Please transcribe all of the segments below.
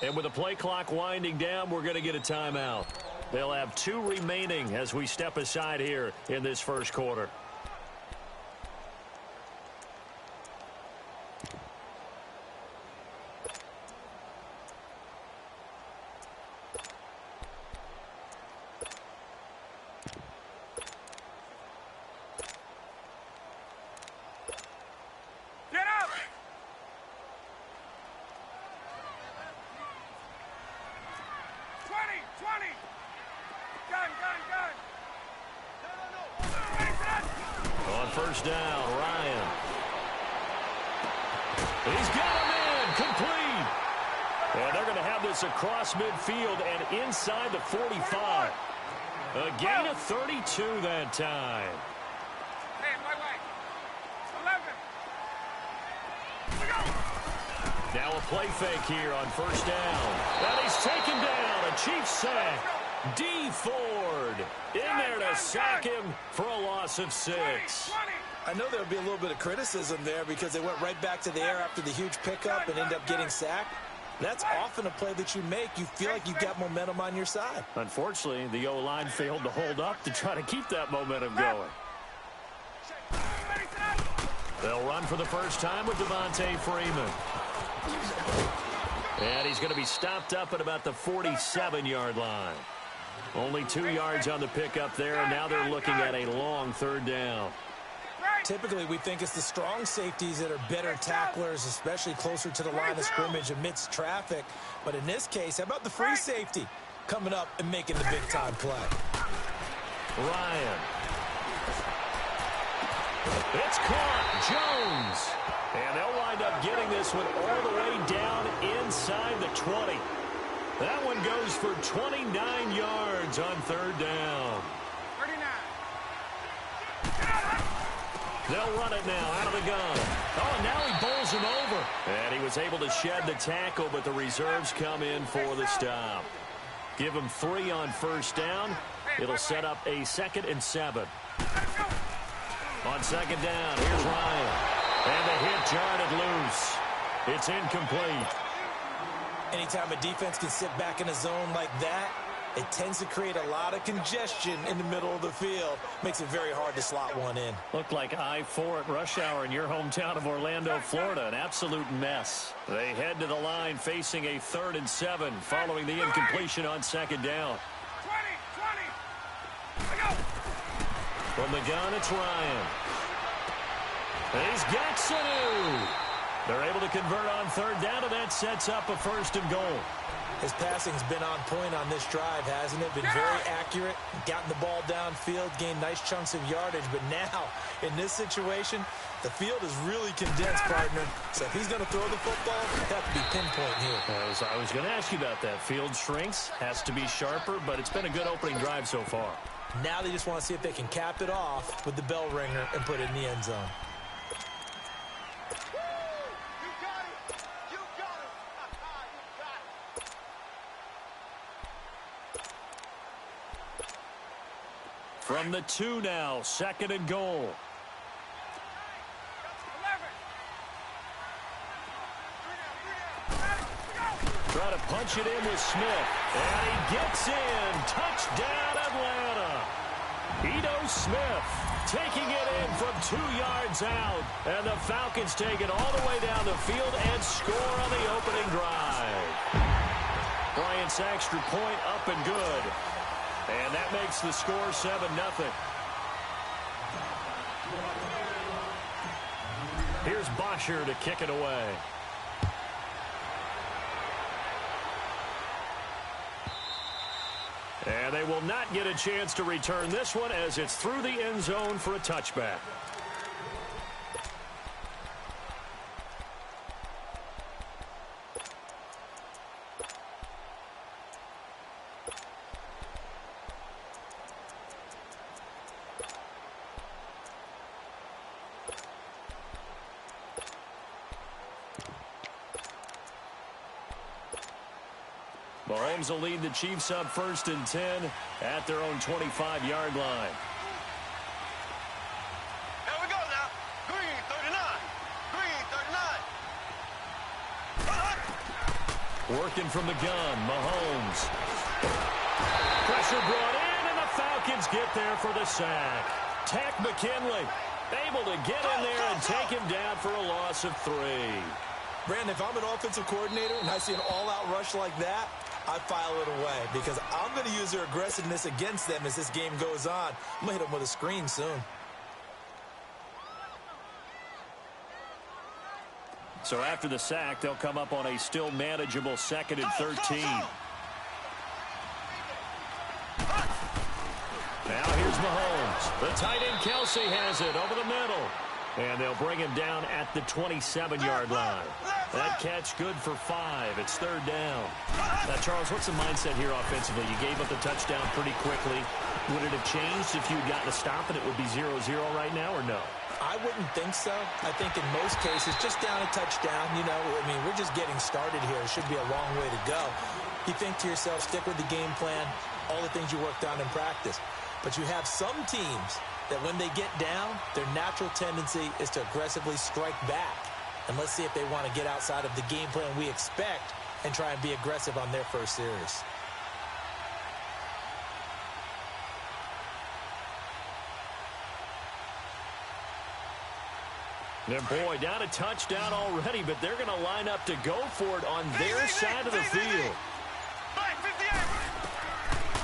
And with the play clock winding down, we're going to get a timeout. They'll have 2 remaining as we step aside here in this first quarter. First down, Ryan. He's got him in, complete. And they're going to have this across midfield and inside the 45. A gain of 32 that time. Hey, my way. 11. Now a play fake here on first down. And he's taken down, a Chiefs sack. D. Ford in there to sack him for a loss of 6. I know there would be a little bit of criticism there because they went right back to the air after the huge pickup and end up getting sacked. That's often a play that you make. You feel like you've got momentum on your side. Unfortunately, the O-line failed to hold up to try to keep that momentum going. They'll run for the first time with Devontae Freeman. And he's going to be stopped up at about the 47-yard line. Only 2 yards on the pickup there, and now they're looking at a long third down. Typically, we think it's the strong safeties that are better tacklers, especially closer to the line of scrimmage amidst traffic. But in this case, how about the free safety coming up and making the big-time play? Ryan. It's caught. Jones. And they'll wind up getting this one all the way down inside the 20. That one goes for 29 yards on third down. 39. They'll run it now out of the gun. Oh, and now he bowls him over. And he was able to shed the tackle, but the reserves come in for the stop. Give him 3 on first down. It'll set up a 2nd and 7. On second down, here's Ryan. And the hit jarred it loose. It's incomplete. Anytime a defense can sit back in a zone like that, it tends to create a lot of congestion in the middle of the field. Makes it very hard to slot one in. Looked like I-4 at rush hour in your hometown of Orlando, Florida. An absolute mess. They head to the line facing a 3rd and 7 following the incompletion on second down. 20. From the gun, it's Ryan. He's got Sanu. They're able to convert on third down, and that sets up a 1st and goal. His passing's been on point on this drive, hasn't it? Been very accurate, gotten the ball downfield, gained nice chunks of yardage. But now, in this situation, the field is really condensed, partner. So if he's going to throw the football, it has to be pinpoint here. I was going to ask you about that. Field shrinks, has to be sharper, but it's been a good opening drive so far. Now they just want to see if they can cap it off with the bell ringer and put it in the end zone. From the 2 now, 2nd and goal. 11. Try to punch it in with Smith. And he gets in. Touchdown, Atlanta. Ito Smith taking it in from 2 yards out. And the Falcons take it all the way down the field and score on the opening drive. Bryant's extra point up and good. And that makes the score 7-0. Here's Bosher to kick it away. And they will not get a chance to return this one as it's through the end zone for a touchback. Mahomes will lead the Chiefs up 1st and 10 at their own 25-yard line. Here we go now. Green 39. Green 39. Working from the gun, Mahomes. Pressure brought in, and the Falcons get there for the sack. Tech McKinley able to get in there and take him down for a loss of 3. Brandon, if I'm an offensive coordinator and I see an all-out rush like that, I file it away because I'm going to use their aggressiveness against them as this game goes on. I'm going to hit them with a screen soon. So after the sack, they'll come up on a still manageable 2nd and 13. Now here's Mahomes. The tight end Kelsey has it over the middle. And they'll bring him down at the 27-yard line. That catch good for 5. It's 3rd down. Now, Charles, what's the mindset here offensively? You gave up the touchdown pretty quickly. Would it have changed if you had gotten a stop and it would be 0-0 right now, or no? I wouldn't think so. I think in most cases, just down a touchdown, you know, I mean, we're just getting started here. It should be a long way to go. You think to yourself, stick with the game plan, all the things you worked on in practice. But you have some teams that when they get down, their natural tendency is to aggressively strike back. And let's see if they want to get outside of the game plan we expect and try and be aggressive on their first series. And boy, down a touchdown already, but they're going to line up to go for it on their side of the field.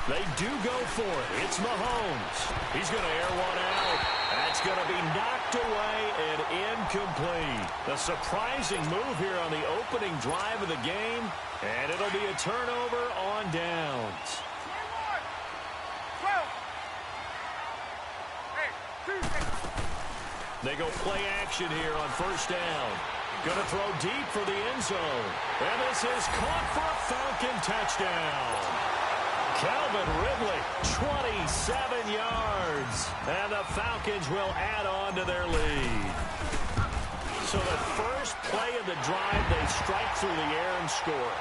They do go for it. It's Mahomes. He's going to air one out. That's going to be knocked away and incomplete. A surprising move here on the opening drive of the game, and it'll be a turnover on downs. They go play action here on 1st down. Going to throw deep for the end zone. And this is caught for a Falcon touchdown. Calvin Ridley, 27 yards. And the Falcons will add on to their lead. So the first play of the drive, they strike through the air and score.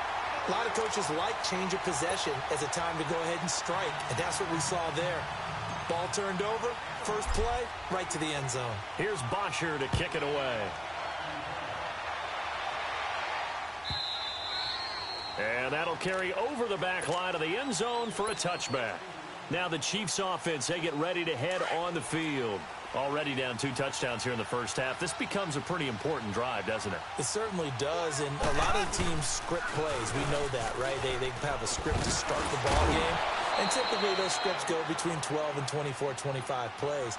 A lot of coaches like change of possession as a time to go ahead and strike, and that's what we saw there. Ball turned over, first play, right to the end zone. Here's Bosher to kick it away. And that'll carry over the back line of the end zone for a touchback. Now the Chiefs offense, they get ready to head on the field. Already down 2 touchdowns here in the first half. This becomes a pretty important drive, doesn't it? It certainly does, and a lot of teams script plays. We know that, right? They have a script to start the ball game, and typically those scripts go between 12 and 24, 25 plays.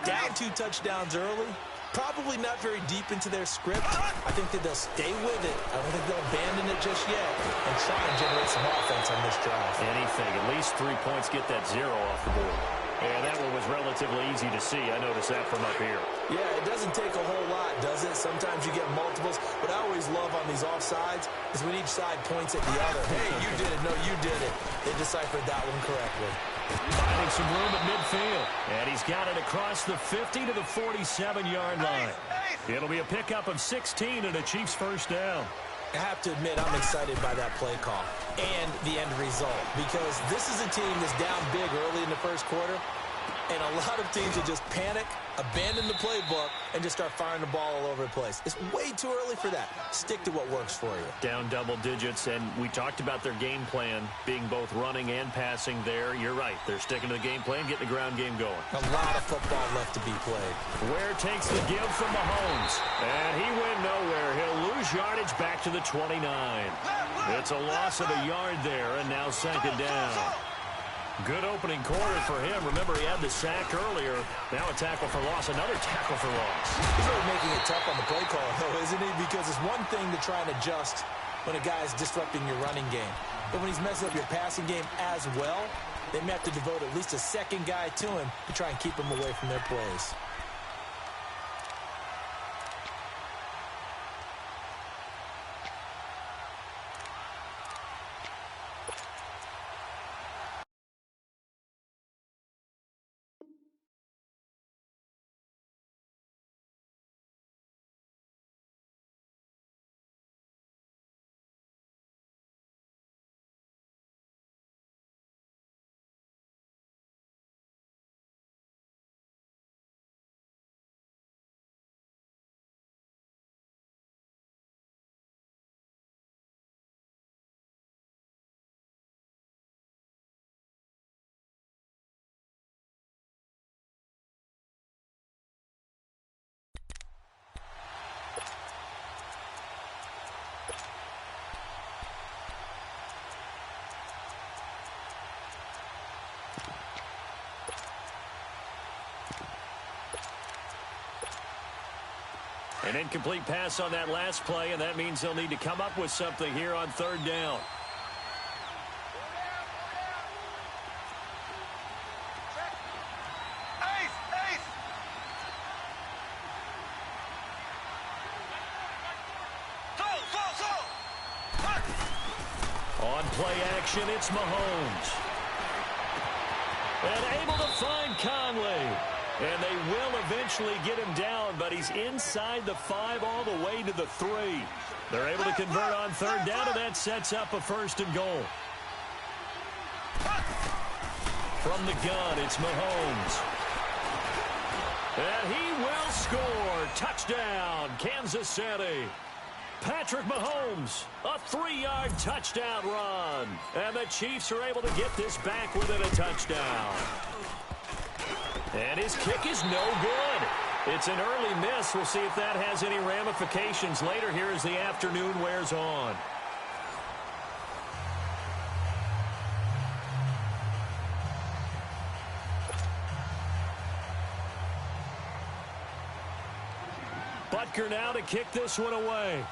Down 2 touchdowns early, probably not very deep into their script. I think that they'll stay with it. I don't think they'll abandon it just yet and try and generate some offense on this drive. Anything, at least 3 points, get that 0 off the board. And that one was relatively easy to see. I noticed that from up here. Yeah, it doesn't take a whole lot, does it? Sometimes you get multiples. What I always love on these offsides is when each side points at the other. Hey, you did it. No, you did it. They deciphered that one correctly. Finding some room at midfield. And he's got it across the 50 to the 47-yard line. It'll be a pickup of 16 and a Chiefs first down. I have to admit, I'm excited by that play call and the end result because this is a team that's down big early in the first quarter, and a lot of teams will just panic, abandon the playbook, and just start firing the ball all over the place. It's way too early for that. Stick to what works for you. Down double digits, and we talked about their game plan being both running and passing there. You're right. They're sticking to the game plan, getting the ground game going. A lot of football left to be played. Ware takes the give from Mahomes, and he went nowhere. He'll lose yardage back to the 29. It's a loss of a yard there, and now 2nd down. Good opening quarter for him. Remember, he had the sack earlier. Now a tackle for loss, another tackle for loss. He's really making it tough on the play call, though, isn't he? Because it's one thing to try and adjust when a guy's disrupting your running game. But when he's messing up your passing game as well, they may have to devote at least a second guy to him to try and keep him away from their plays. An incomplete pass on that last play, and that means they'll need to come up with something here on third down. On play action, it's Mahomes. And able to find Conley. And they will eventually get him down, but he's inside the 5 all the way to the 3. They're able to convert on third down, and that sets up a 1st and goal. From the gun, it's Mahomes. And he will score. Touchdown, Kansas City. Patrick Mahomes, a 3-yard touchdown run. And the Chiefs are able to get this back within a touchdown. And his kick is no good. It's an early miss. We'll see if that has any ramifications later here as the afternoon wears on. Butker now to kick this one away.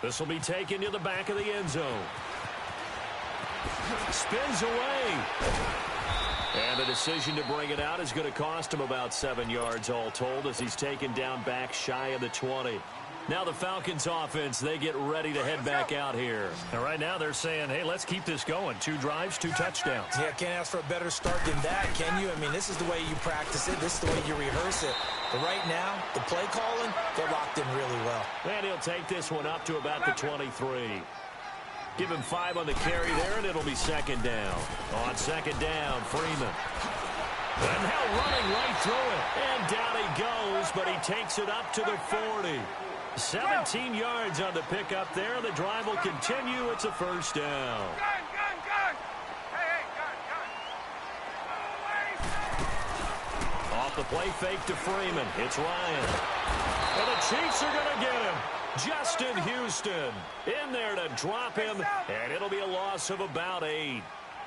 This will be taken to the back of the end zone. Spins away. And the decision to bring it out is going to cost him about 7 yards all told as he's taken down back shy of the 20. Now the Falcons offense, they get ready to head back out here. And right now they're saying, hey, let's keep this going. 2 drives, 2 touchdowns. Yeah, can't ask for a better start than that, can you? I mean, this is the way you practice it. This is the way you rehearse it. But right now, the play calling, they're locked in really well. And he'll take this one up to about the 23. Give him 5 on the carry there, and it'll be 2nd down. On 2nd down, Freeman. And now running right through it. And down he goes, but he takes it up to the 40. 17 yards on the pickup there. The drive will continue. It's a 1st down. Gun! Hey, gun! Off the play fake to Freeman. It's Ryan. And the Chiefs are going to get him. Justin Houston in there to drop him. And it'll be a loss of about 8.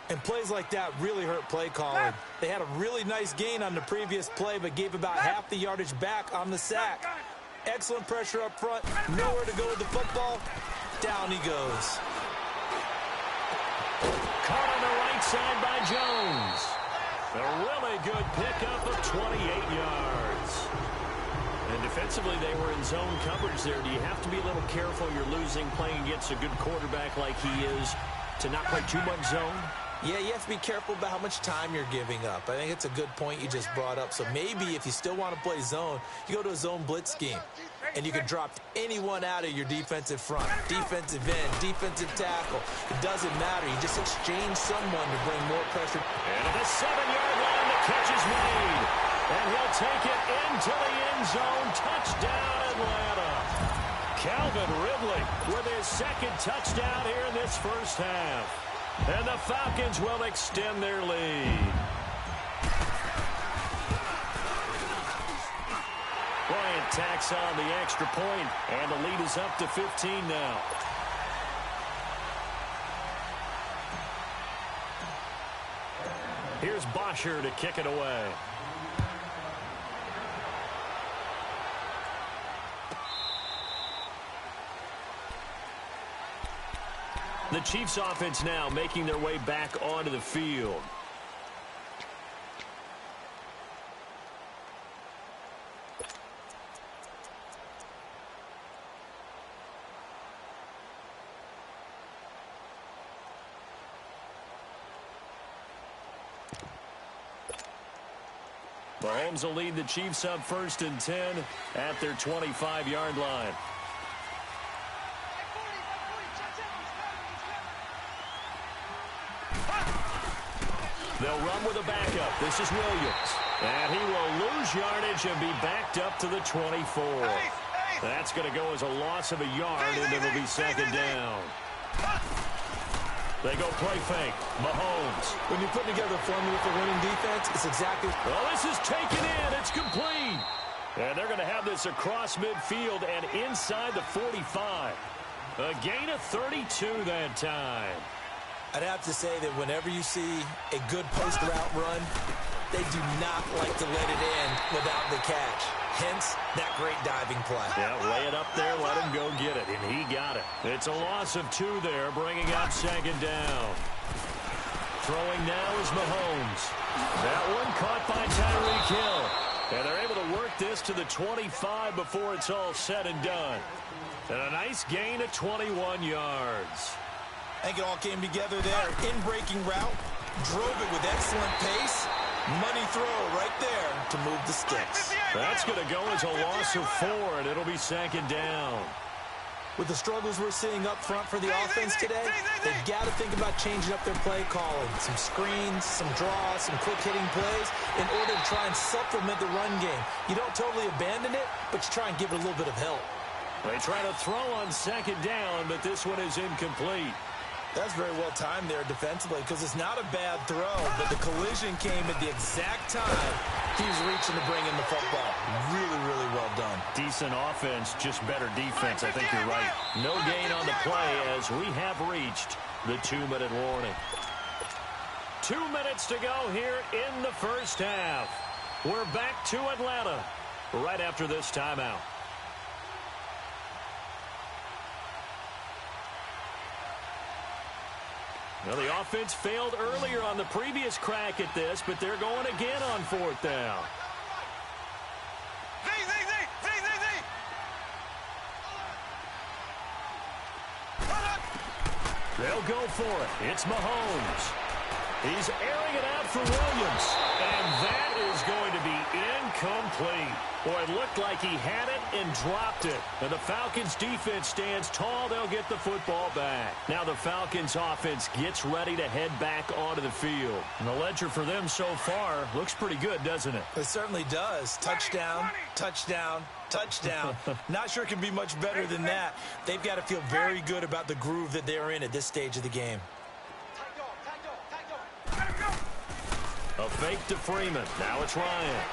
And plays like that really hurt play calling. They had a really nice gain on the previous play, but gave about half the yardage back on the sack. Excellent pressure up front. Nowhere to go with the football. Down he goes. Caught on the right side by Jones. A really good pickup of 28 yards. And defensively, they were in zone coverage there. Do you have to be a little careful? You're losing playing against a good quarterback like he is to not play too much zone? Yeah, you have to be careful about how much time you're giving up. I think it's a good point you just brought up. So maybe if you still want to play zone, you go to a zone blitz scheme. And you can drop anyone out of your defensive front, defensive end, defensive tackle. It doesn't matter. You just exchange someone to bring more pressure. And at the 7-yard line, the catch is made. And he'll take it into the end zone. Touchdown, Atlanta. Calvin Ridley with his 2nd touchdown here in this 1st half. And the Falcons will extend their lead. Bryant tacks on the extra point, and the lead is up to 15 now. Here's Bosher to kick it away. The Chiefs offense now making their way back onto the field. Mahomes will lead the Chiefs up 1st and 10 at their 25-yard line. They'll run with a backup. This is Williams. And he will lose yardage and be backed up to the 24. That's going to go as a loss of a yard, and it'll be 2nd down. They go play fake. Mahomes. When you put together a formula for winning defense, it's exactly... Well, this is taken in. It's complete. And they're going to have this across midfield and inside the 45. A gain of 32 that time. I'd have to say that whenever you see a good post route run, they do not like to let it in without the catch. Hence, that great diving play. Yeah, lay it up there, let him go get it, and he got it. It's a loss of 2 there, bringing up 2nd down. Throwing now is Mahomes. That one caught by Tyreek Hill. And they're able to work this to the 25 before it's all said and done. And a nice gain of 21 yards. I think it all came together there. In-breaking route, drove it with excellent pace. Money throw right there to move the sticks. That's going to go as a loss of 4, and it'll be 2nd down. With the struggles we're seeing up front for the offense today, they've got to think about changing up their play calling. Some screens, some draws, some quick-hitting plays in order to try and supplement the run game. You don't totally abandon it, but you try and give it a little bit of help. They try to throw on 2nd down, but this one is incomplete. That's very well timed there defensively because it's not a bad throw, but the collision came at the exact time he was reaching to bring in the football. Really, really well done. Decent offense, just better defense. I think you're right. No gain on the play as we have reached the 2-minute warning. 2 minutes to go here in the first half. We're back to Atlanta right after this timeout. Well, the offense failed earlier on the previous crack at this, but they're going again on 4th down. They'll go for it. It's Mahomes. He's airing it out for Williams. And that is going to be incomplete. Boy, it looked like he had it and dropped it. And the Falcons' defense stands tall. They'll get the football back. Now the Falcons' offense gets ready to head back onto the field. And the ledger for them so far looks pretty good, doesn't it? It certainly does. Touchdown, touchdown, touchdown. Not sure it can be much better than that. They've got to feel very good about the groove that they're in at this stage of the game. A fake to Freeman. Now it's Ryan.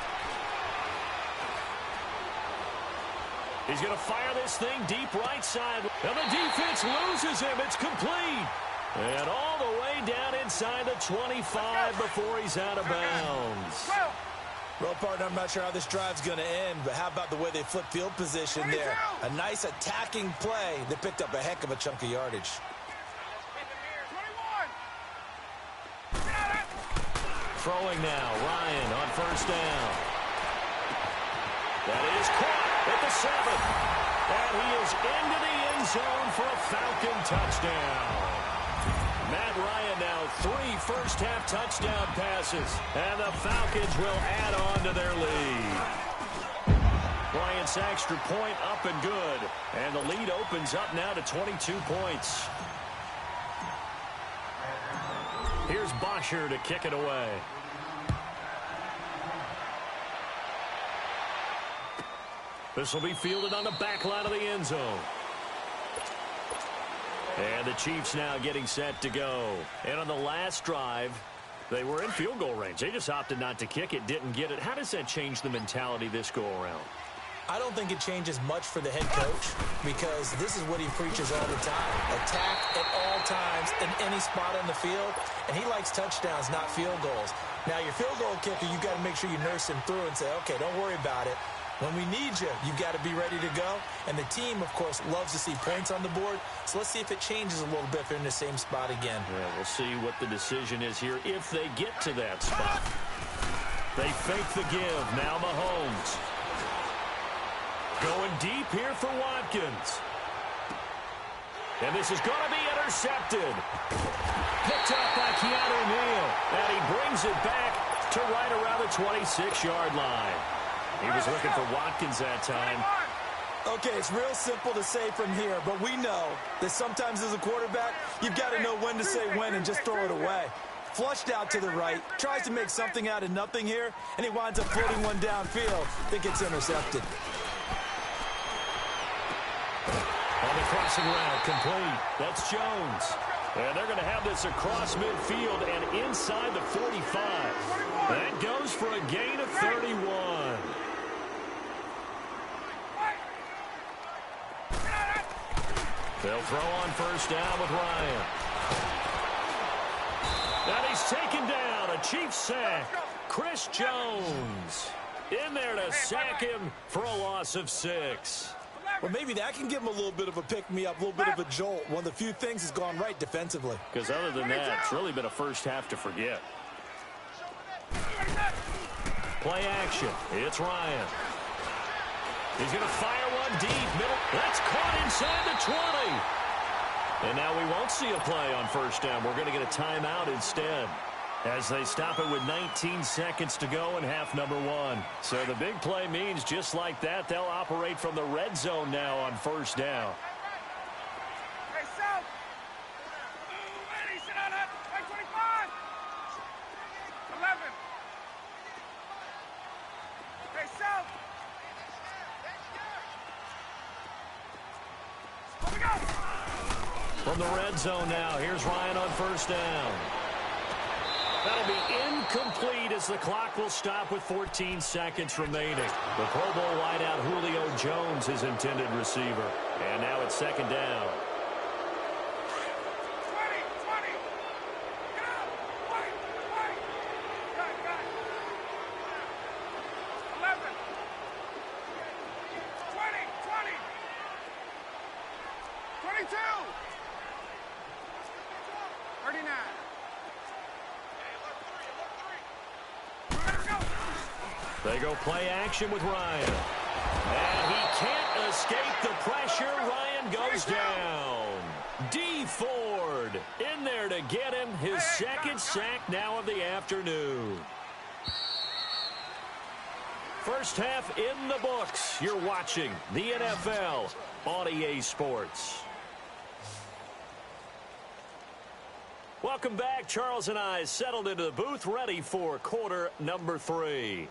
He's going to fire this thing deep right side. And the defense loses him. It's complete. And all the way down inside the 25 before he's out of bounds. Well, partner, I'm not sure how this drive's going to end, but how about the way they flip field position there? A nice attacking play that picked up a heck of a chunk of yardage. Throwing now, Ryan on 1st down. That is caught at the 7. And he is into the end zone for a Falcon touchdown. Matt Ryan now 3 first-half touchdown passes. And the Falcons will add on to their lead. Bryant's extra point up and good. And the lead opens up now to 22 points. Here's Bosher to kick it away. This will be fielded on the back line of the end zone. And the Chiefs now getting set to go. And on the last drive, they were in field goal range. They just opted not to kick it, didn't get it. How does that change the mentality this go around? I don't think it changes much for the head coach because this is what he preaches all the time. Attack at all times in any spot on the field, and he likes touchdowns, not field goals. Now, your field goal kicker, you've got to make sure you nurse him through and say, okay, don't worry about it. When we need you, you've got to be ready to go. And the team, of course, loves to see points on the board. So let's see if it changes a little bit if they're in the same spot again. Yeah, we'll see what the decision is here if they get to that spot. They fake the give. Now Mahomes. Going deep here for Watkins. And this is going to be intercepted. Picked up by Keanu Neal. And he brings it back to right around the 26-yard line. He was looking for Watkins that time. Okay, it's real simple to say from here, but we know that sometimes as a quarterback, you've got to know when to say when and just throw it away. Flushed out to the right, tries to make something out of nothing here, and he winds up floating one downfield that gets intercepted. On the crossing route, complete. That's Jones. And they're going to have this across midfield and inside the 45. That goes for a gain of 31. They'll throw on 1st down with Ryan. And he's taken down. A Chiefs sack. Chris Jones in there to sack him for a loss of 6. Well, maybe that can give him a little bit of a pick-me-up, a little bit of a jolt. One of the few things has gone right defensively. Because other than that, it's really been a first half to forget. Play action. It's Ryan. He's going to fire one deep. Middle. That's caught inside the 20. And now we won't see a play on first down. We're going to get a timeout instead, as they stop it with 19 seconds to go in half number 1. So the big play means just like that, they'll operate from the red zone now on first down. Hey, South. Ready, sit on it. 25. 11. Hey, South. Here we go. From the red zone now, here's Ryan on first down. That'll be incomplete as the clock will stop with 14 seconds remaining. The Pro Bowl wideout Julio Jones, his intended receiver. And now it's second down. 20. Get out. Wait. Got it. 11. 20. 22. 39. They go play action with Ryan. And he can't escape the pressure. Ryan goes down. D. Ford in there to get him his second sack now of the afternoon. First half in the books. You're watching the NFL on EA Sports. Welcome back. Charles and I settled into the booth, ready for quarter number 3.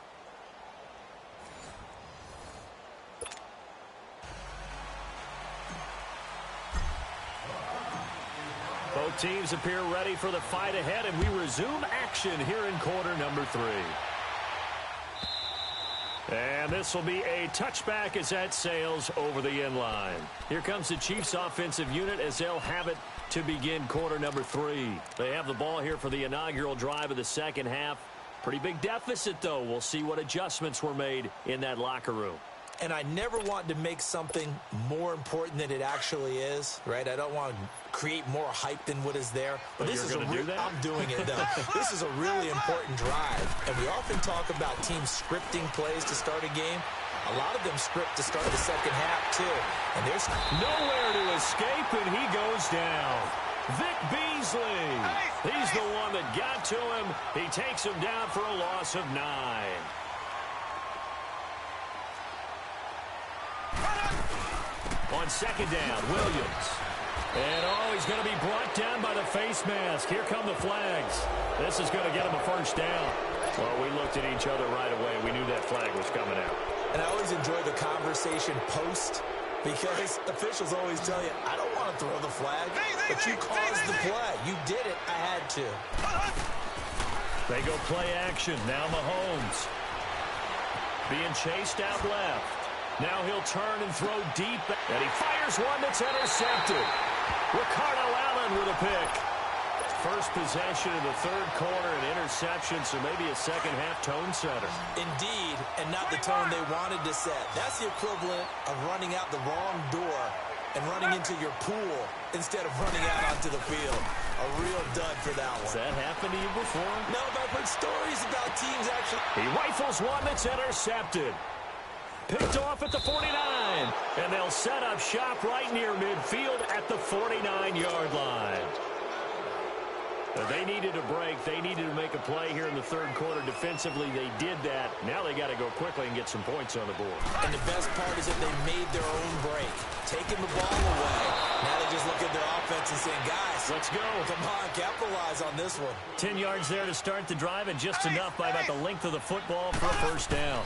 Both teams appear ready for the fight ahead, and we resume action here in quarter number 3. And this will be a touchback as that sails over the end line. Here comes the Chiefs offensive unit as they'll have it to begin quarter number 3. They have the ball here for the inaugural drive of the second half. Pretty big deficit, though. We'll see what adjustments were made in that locker room. And I never want to make something more important than it actually is, right? I don't want to create more hype than what is there. But this is do that? I'm doing it, though. This is a really important drive. And we often talk about teams scripting plays to start a game. A lot of them script to start the second half, too. And there's nowhere to escape, and he goes down. Vic Beasley. He's the one that got to him. He takes him down for a loss of 9. On second down, Williams. And, he's going to be brought down by the face mask. Here come the flags. This is going to get him a first down. Well, we looked at each other right away. We knew that flag was coming out. And I always enjoy the conversation post, because officials always tell you, I don't want to throw the flag, but you caused the play. You did it. I had to. They go play action. Now Mahomes being chased out left. Now he'll turn and throw deep, and he fires one that's intercepted. Ricardo Allen with a pick. First possession of the third quarter, an interception, so maybe a second-half tone setter. Indeed, and not the tone they wanted to set. That's the equivalent of running out the wrong door and running into your pool instead of running out onto the field. A real dud for that one. Has that happened to you before? No, but I've heard stories about teams actually. He rifles one that's intercepted. Picked off at the 49, and they'll set up shop right near midfield at the 49-yard line. They needed a break. They needed to make a play here in the third quarter. Defensively, they did that. Now they got to go quickly and get some points on the board. And the best part is that they made their own break, taking the ball away. Now they just look at their offense and saying, guys, let's go. Come on, capitalize on this one. 10 yards there to start the drive, and just enough by about the length of the football for a first down.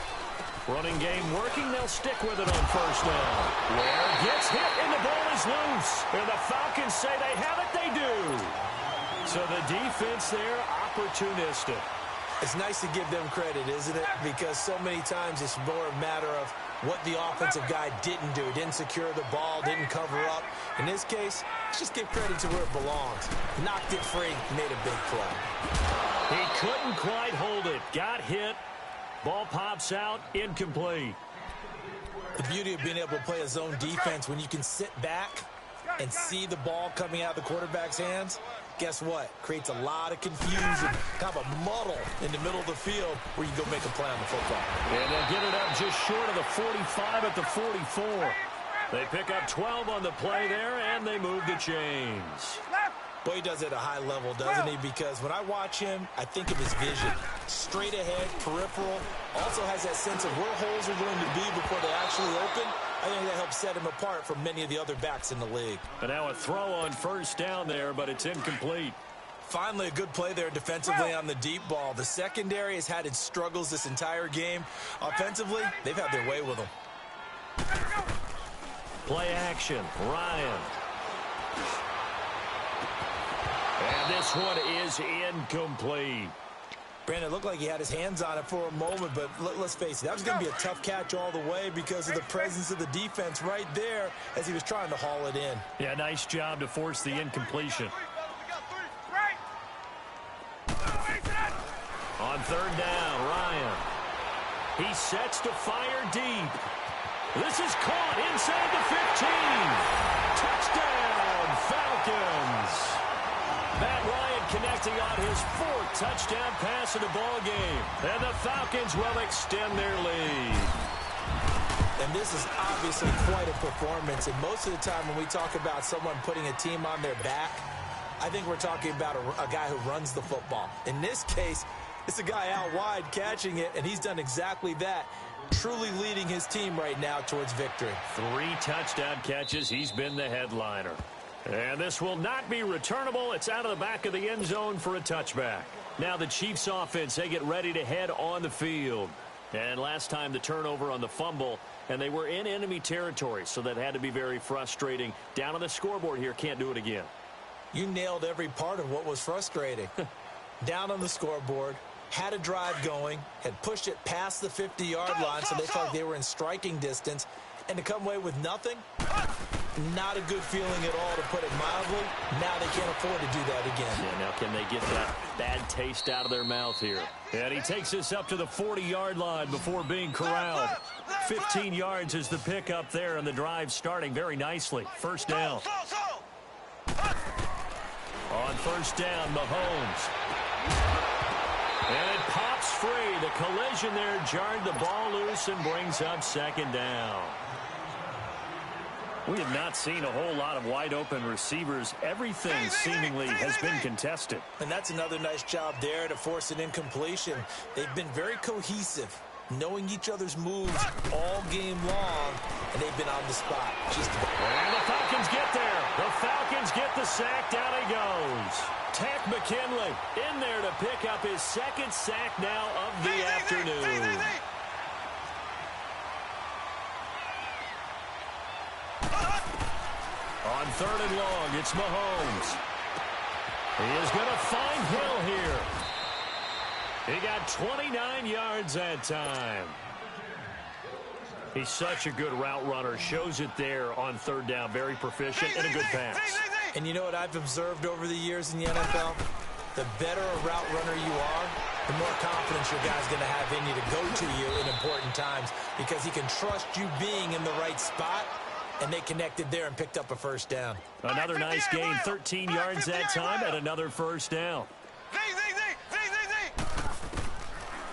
Running game working. They'll stick with it on first down. Ware gets hit, and the ball is loose. And the Falcons say they have it. They do. So the defense there, opportunistic. It's nice to give them credit, isn't it? Because so many times it's more a matter of what the offensive guy didn't do. Didn't secure the ball, didn't cover up. In this case, let's just give credit to where it belongs. Knocked it free, made a big play. He couldn't quite hold it. Got hit. Ball pops out, incomplete. The beauty of being able to play a zone defense when you can sit back and see the ball coming out of the quarterback's hands, guess what? Creates a lot of confusion, kind of a muddle in the middle of the field where you go make a play on the football. And they'll get it up just short of the 45 at the 44. They pick up 12 on the play there, and they move the chains. Boy, he does it at a high level, doesn't he? Because when I watch him, I think of his vision. Straight ahead, peripheral. Also has that sense of where holes are going to be before they actually open. I think that helps set him apart from many of the other backs in the league. And now a throw on first down there, but it's incomplete. Finally, a good play there defensively on the deep ball. The secondary has had its struggles this entire game. Offensively, they've had their way with them. Play action, Ryan. And this one is incomplete. Brandon, it looked like he had his hands on it for a moment, but let's face it, that was going to be a tough catch all the way because of the presence of the defense right there as he was trying to haul it in. Yeah, nice job to force the incompletion. On third down, Ryan. He sets to fire deep. This is caught inside the 15. Touchdown, Falcons. Matt Ryan connecting on his fourth touchdown pass of the ball game. And the Falcons will extend their lead. And this is obviously quite a performance. And most of the time when we talk about someone putting a team on their back, I think we're talking about a guy who runs the football. In this case, it's a guy out wide catching it, and he's done exactly that. Truly leading his team right now towards victory. 3 touchdown catches. He's been the headliner. And this will not be returnable. It's out of the back of the end zone for a touchback. Now the Chiefs offense, they get ready to head on the field. And last time the turnover on the fumble, and they were in enemy territory, so that had to be very frustrating. Down on the scoreboard here, can't do it again. You nailed every part of what was frustrating. Down on the scoreboard, had a drive going, had pushed it past the 50-yard line, so they felt like they were in striking distance, and to come away with nothing, not a good feeling at all, to put it mildly. Now they can't afford to do that again. Yeah, now can they get that bad taste out of their mouth here? And he takes this up to the 40-yard line before being corralled. 15 yards is the pickup there, and the drive starting very nicely. First down. On first down, Mahomes. And it pops free. The collision there jarred the ball loose and brings up second down. We have not seen a whole lot of wide-open receivers. Everything seemingly has been contested. And that's another nice job there to force an incompletion. They've been very cohesive, knowing each other's moves all game long, and they've been on the spot. And the Falcons get there. The Falcons get the sack. Down he goes. Takk McKinley in there to pick up his second sack now of the afternoon. On third and long, it's Mahomes. He is going to find Hill here. He got 29 yards that time. He's such a good route runner. Shows it there on third down. Very proficient and a good pass. And you know what I've observed over the years in the NFL? The better a route runner you are, the more confidence your guy's going to have in you to go to you in important times, because he can trust you being in the right spot. And they connected there and picked up a first down. Another nice gain, 13 yards that time, and another first down.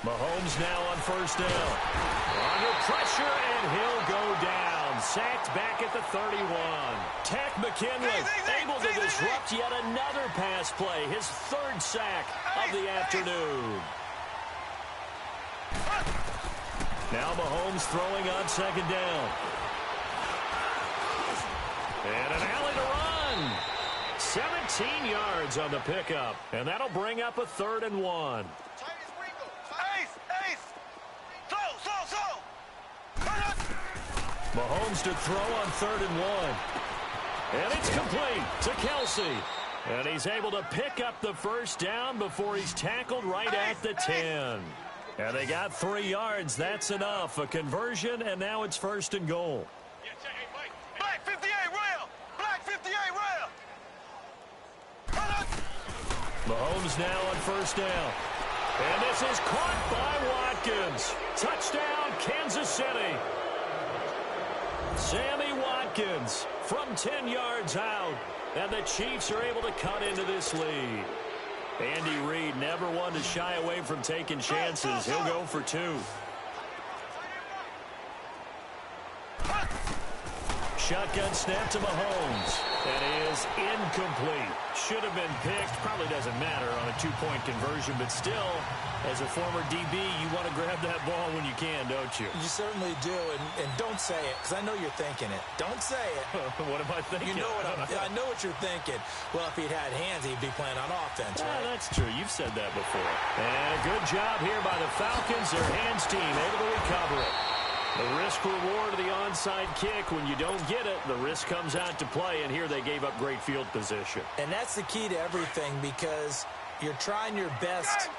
Mahomes now on first down. Under pressure, and he'll go down. Sacked back at the 31. Takk McKinley able to disrupt yet another pass play. His third sack of the afternoon. Now Mahomes throwing on second down. And an alley to run. 17 yards on the pickup. And that'll bring up a 3rd and 1. Mahomes to throw on 3rd and 1. And it's complete to Kelsey. And he's able to pick up the first down before he's tackled right at the 10. And they got 3 yards. That's enough. A conversion, and now it's 1st and goal. Black 58 rail! Black 58 rail! Mahomes now on 1st down. And this is caught by Watkins. Touchdown, Kansas City. Sammy Watkins from 10 yards out. And the Chiefs are able to cut into this lead. Andy Reid never one to shy away from taking chances. He'll go for 2. Shotgun snap to Mahomes. That is incomplete. Should have been picked. Probably doesn't matter on a 2-point conversion, but still, as a former DB, you want to grab that ball when you can, don't you? You certainly do, and don't say it, because I know you're thinking it. Don't say it. What am I thinking? You know I know what you're thinking. Well, if he'd had hands, he'd be playing on offense, right? That's true. You've said that before. And a good job here by the Falcons. Their hands team able to recover it. The risk-reward of the onside kick, when you don't get it, the risk comes out to play, and here they gave up great field position. And that's the key to everything, because you're trying your best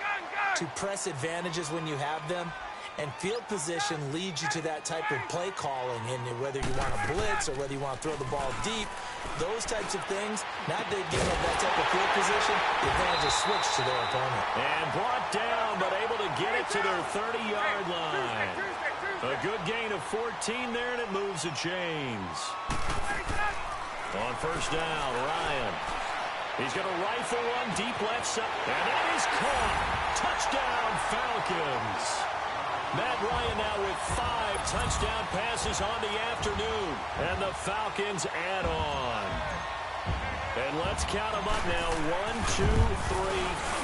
to press advantages when you have them, and field position leads you to that type of play calling, and whether you want to blitz or whether you want to throw the ball deep, those types of things, not they give up that type of field position, the advantage is switched to their opponent. And brought down, but able to get it to their 30-yard line. A good gain of 14 there, and it moves the chains. On 1st down, Ryan. He's going to rifle one deep left side, and that is caught. Touchdown, Falcons. Matt Ryan now with 5 touchdown passes on the afternoon, and the Falcons add on. And let's count them up now. 1, 2, 3,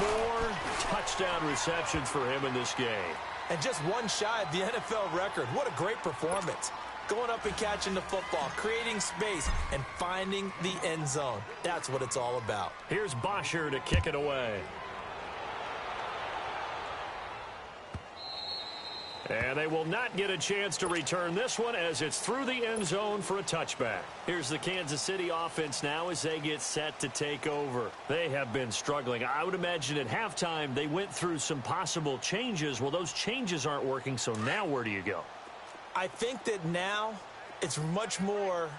4 touchdown receptions for him in this game. And just one shy of the NFL record. What a great performance. Going up and catching the football, creating space, and finding the end zone. That's what it's all about. Here's Bosher to kick it away. And they will not get a chance to return this one as it's through the end zone for a touchback. Here's the Kansas City offense now as they get set to take over. They have been struggling. I would imagine at halftime they went through some possible changes. Well, those changes aren't working, so now where do you go? I think that now it's much more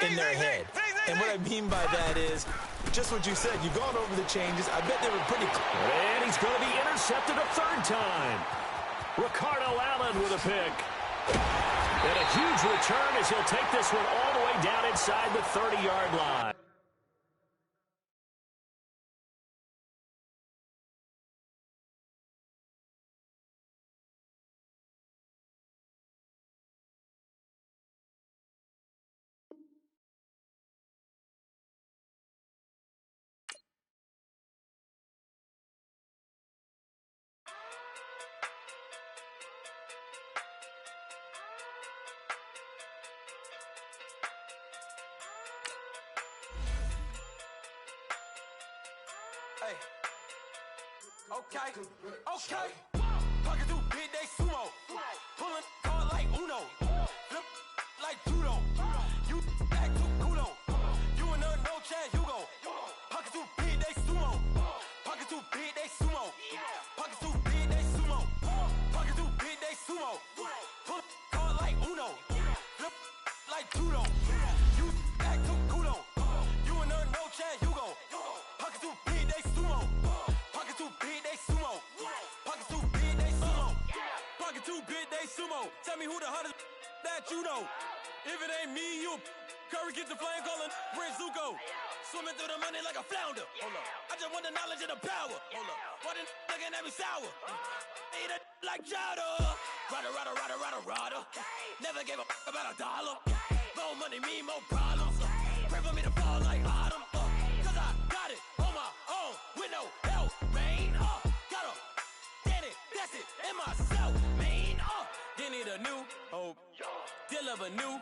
in their head. And what I mean by that is just what you said. You've gone over the changes. I bet they were pretty clear. And he's going to be intercepted a 3rd time. Ricardo Allen with a pick. And a huge return as he'll take this one all the way down inside the 30-yard line. Hey. Okay. Pocket through big day sumo. Pulling hard like Uno. Flip like judo. You act too kudo. You and her no chance, you go. Pocket through big day sumo. Pocket through big day sumo. Pocket through big day sumo. Pocket through big day sumo. Pull hard like Uno. Flip like judo. You act too kudo. You and her no chance, you go. Pocket through big day sumo. Pocket through big day sumo. Pocket through big day sumo. Pocket through big day sumo. Tell me who the hottest that you know. If it ain't me, you Curry gets the flame calling Prince Zuko. Swimming through the money like a flounder. Hold up. I just want the knowledge and the power. Hold up. Why the looking at me sour? Eat it like chowder. Rada. Never gave a about a dollar. More money, me, more problems. Pray for me to fall like autumn. Cause I got it on my own with no help, man. Gotta get it, that's it, in myself, man. You need a new hope, deliver new,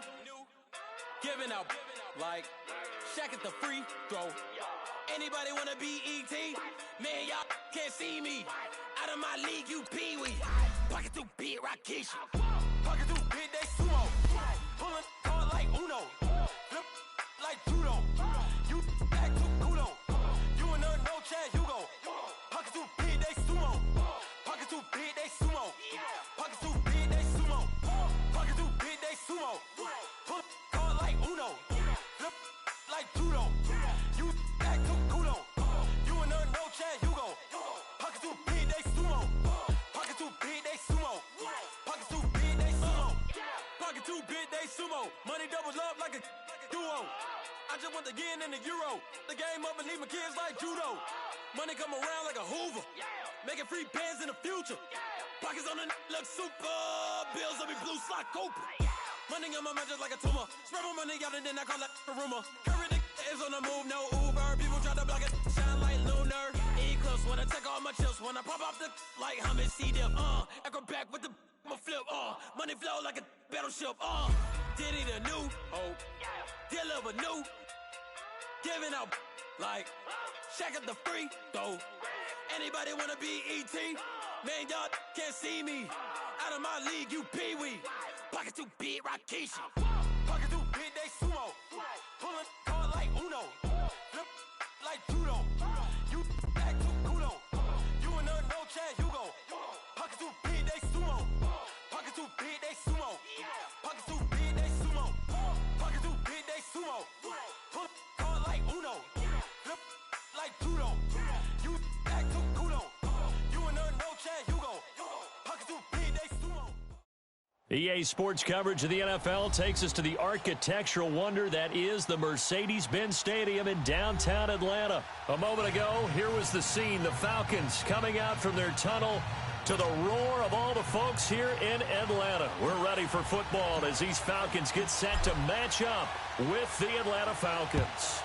giving out like Shaq at the free throw. Anybody wanna be ET? Man, y'all can't see me. Out of my league, you pee-wee. Pocket through beat Rakish. Pocket through big day sumo. Pulling hard like Uno. Flip like judo. You act too kudo. Chad Hugo. Pockets too big, they sumo. Pockets too big, they sumo. Pockets too big, they sumo. Pockets too big, they sumo. Pull card like Uno. Flip like judo. You act too kudo. You and her no Chad Hugo. Pockets too big, they sumo. Pockets too big, they sumo. Pockets too big, they sumo. Pocket too big, they sumo. Money doubles up like a duo. I just want the yen and the euro. The game up and leave my kids like judo. Money come around like a Hoover. Making free bands in the future. Pockets on the look super. Bills on me blue slot Cooper. Money on my mind just like a tumor. Spread my money out and then I call that a rumor. Curry the is on the move, no Uber. People try to block it, shine like lunar. Eclipse when I take all my chips. When I pop off the like hummus C-dip. Acrobat with the flip. Money flow like a battleship. Diddy the new. Deliver new. Giving out like Shaq at the free throw. Anybody wanna be ET? Man, y'all can't see me. Out of my league, you pee-wee. Pocket too big, Rakishi. Pocket too big, they sumo. Pulling card like Uno. Flip like judo. You act too kudo. You and her no Chad Hugo. Pocket too big, they sumo. Pocket too big, they sumo. Pocket too big, they sumo. Pocket too big, they sumo. Pull card like Uno. Flip like judo. You act too kudo. You and her no Chad Hugo. Pocket too big, they sumo. EA Sports coverage of the NFL takes us to the architectural wonder that is the Mercedes-Benz Stadium in downtown Atlanta. A moment ago, here was the scene. The Falcons coming out from their tunnel to the roar of all the folks here in Atlanta. We're ready for football as these Falcons get set to match up with the Atlanta Falcons.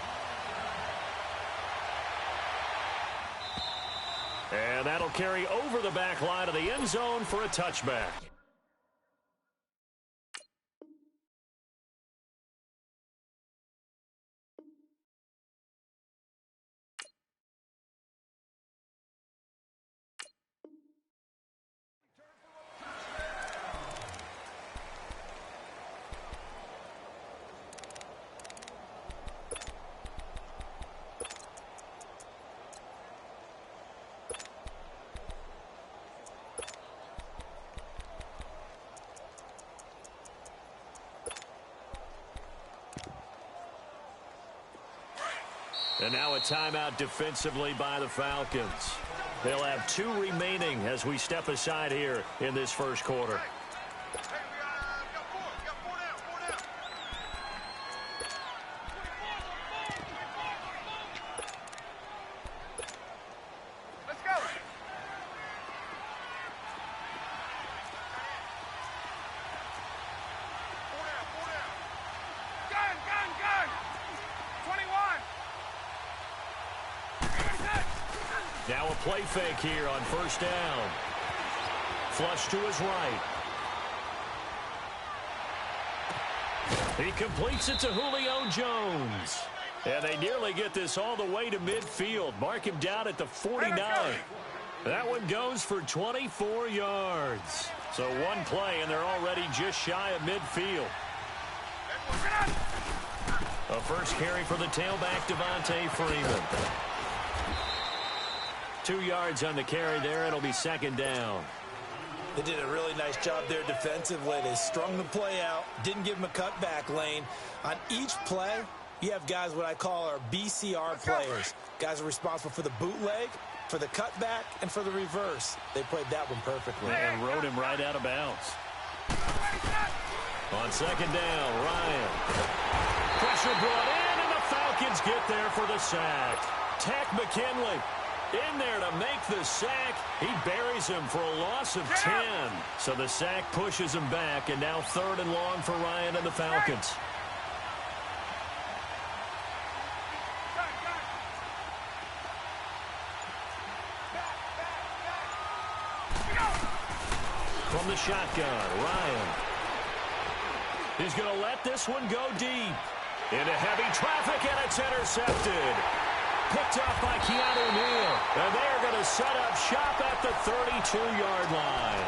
And that'll carry over the back line of the end zone for a touchback. And now a timeout defensively by the Falcons. They'll have 2 remaining as we step aside here in this first quarter. Now a play fake here on first down. Flush to his right. He completes it to Julio Jones. And they nearly get this all the way to midfield. Mark him down at the 49. That one goes for 24 yards. So one play, and they're already just shy of midfield. A first carry for the tailback, Devontae Freeman. 2 yards on the carry there. It'll be second down. They did a really nice job there defensively. They strung the play out, didn't give him a cutback lane. On each play, you have guys what I call our BCR players. Guys are responsible for the bootleg, for the cutback, and for the reverse. They played that one perfectly. And rode him right out of bounds. On second down, Ryan. Pressure brought in, and the Falcons get there for the sack. Tack McKinley in there to make the sack. He buries him for a loss of 10. So the sack pushes him back, and now 3rd and long for Ryan and the Falcons. From the shotgun, Ryan. He's going to let this one go deep. Into heavy traffic, and it's intercepted. Picked off by Keanu Neal. And they're going to set up shop at the 32-yard line.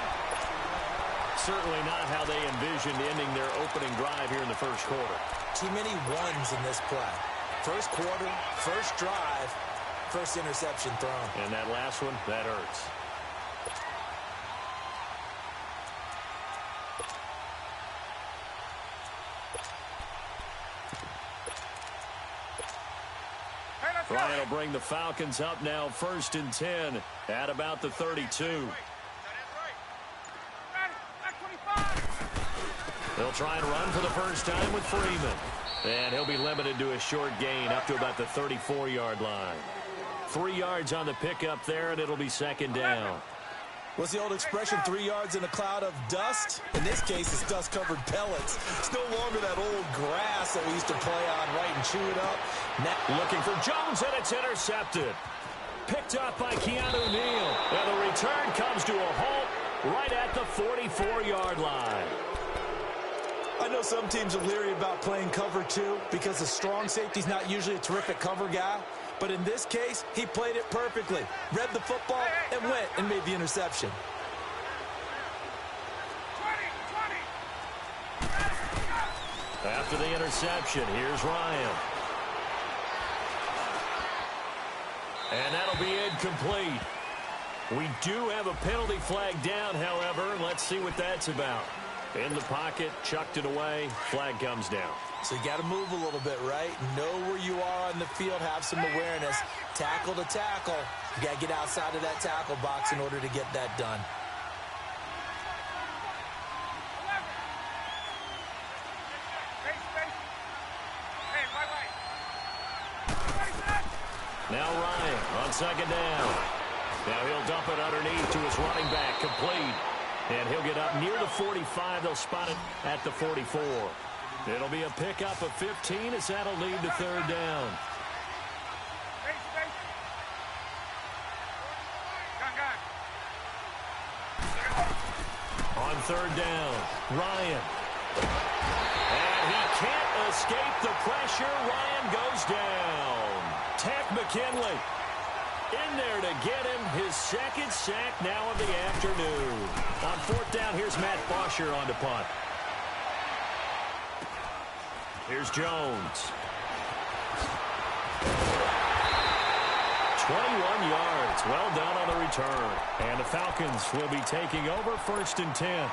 Certainly not how they envisioned ending their opening drive here in the first quarter. Too many ones in this play. First quarter, first drive, First interception thrown. And that last one, that hurts. Ryan will bring the Falcons up now 1st and 10 at about the 32. They'll try and run for the first time with Freeman. And he'll be limited to a short gain up to about the 34-yard line. 3 yards on the pickup there, and it'll be 2nd down. What's the old expression, 3 yards in a cloud of dust? In this case, it's dust-covered pellets. It's no longer that old grass that we used to play on, right, and chew it up. Now looking for Jones, and it's intercepted. Picked up by Keanu Neal. And the return comes to a halt right at the 44-yard line. I know some teams are leery about playing cover 2 because the strong safety's not usually a terrific cover guy. But in this case, he played it perfectly. Read the football and went and made the interception. After the interception, here's Ryan. And that'll be incomplete. We do have a penalty flag down, however. Let's see what that's about. In the pocket, chucked it away, flag comes down. So you got to move a little bit, right? Know where you are on the field, have some awareness. Tackle to tackle. You got to get outside of that tackle box in order to get that done. Now Ryan on 2nd down. Now he'll dump it underneath to his running back, complete. And he'll get up near the 45. They'll spot it at the 44. It'll be a pickup of 15 as that'll lead to 3rd down. On 3rd down, Ryan. And he can't escape the pressure. Ryan goes down. Tech McKinley in there to get him his 2nd sack now of the afternoon. On 4th down, here's Matt Bosher on to punt. Here's Jones. 21 yards. Well done on the return. And the Falcons will be taking over 1st and 10.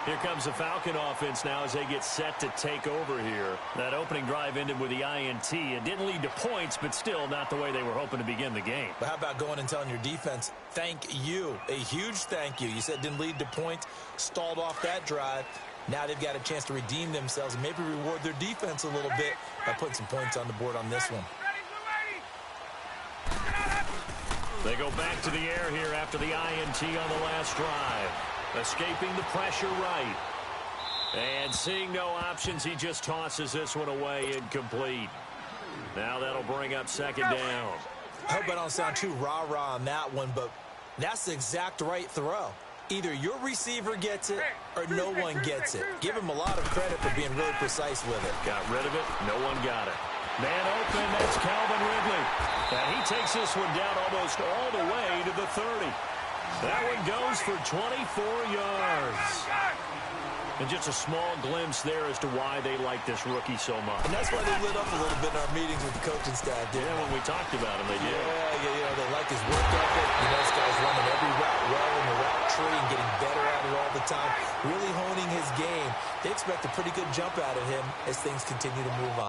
Here comes the Falcon offense now as they get set to take over here. That opening drive ended with the INT. It didn't lead to points, but still not the way they were hoping to begin the game. But how about going and telling your defense, thank you, a huge thank you. You said it didn't lead to points, stalled off that drive. Now they've got a chance to redeem themselves and maybe reward their defense a little bit by putting some points on the board on this one. They go back to the air here after the INT on the last drive. Escaping the pressure right. And seeing no options, he just tosses this one away, incomplete. Now that'll bring up 2nd down. I hope I don't sound too rah-rah on that one, but that's the exact right throw. Either your receiver gets it or no one gets it. Give him a lot of credit for being really precise with it. Got rid of it. No one got it. Man open. That's Calvin Ridley. And he takes this one down almost all the way to the 30. That one goes for 24 yards. And just a small glimpse there as to why they like this rookie so much. And that's why they lit up a little bit in our meetings with the coaching staff, didn't when we talked about him, they did. Yeah, they like his work ethic. You know, this guy's running every route well in the route tree and getting better at it all the time. Really honing his game. They expect a pretty good jump out of him as things continue to move on.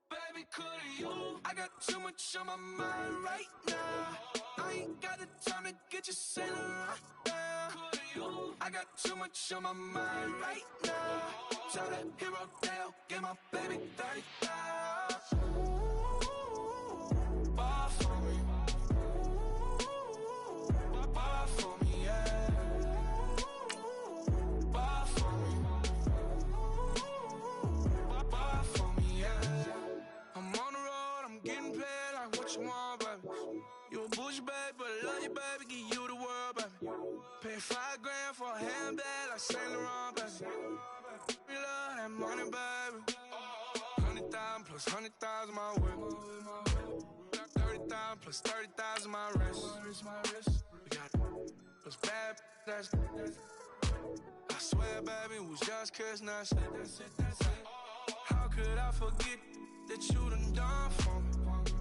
Baby, could you? I got too much on my mind right now. I ain't got the time to get you sailing right now. Could you? I got too much on my mind right now. Tell that hero Dale, get my baby 30,000. Bar for me. Bar for me, yeah. Bar for me. Bar for me, yeah. I'm on the road, I'm getting paid like what you want, baby. You a bullshit, baby, but I love you, baby. Give you the world, baby. Pay $5 grand for a handbag like Saint Laurent, baby. We love that money, baby. 100,000 plus 100,000 my whip. 30,000 plus 30,000 my wrist. We got those bad, that's I swear, baby, it was just kiss, that's it. How could I forget that you done for me?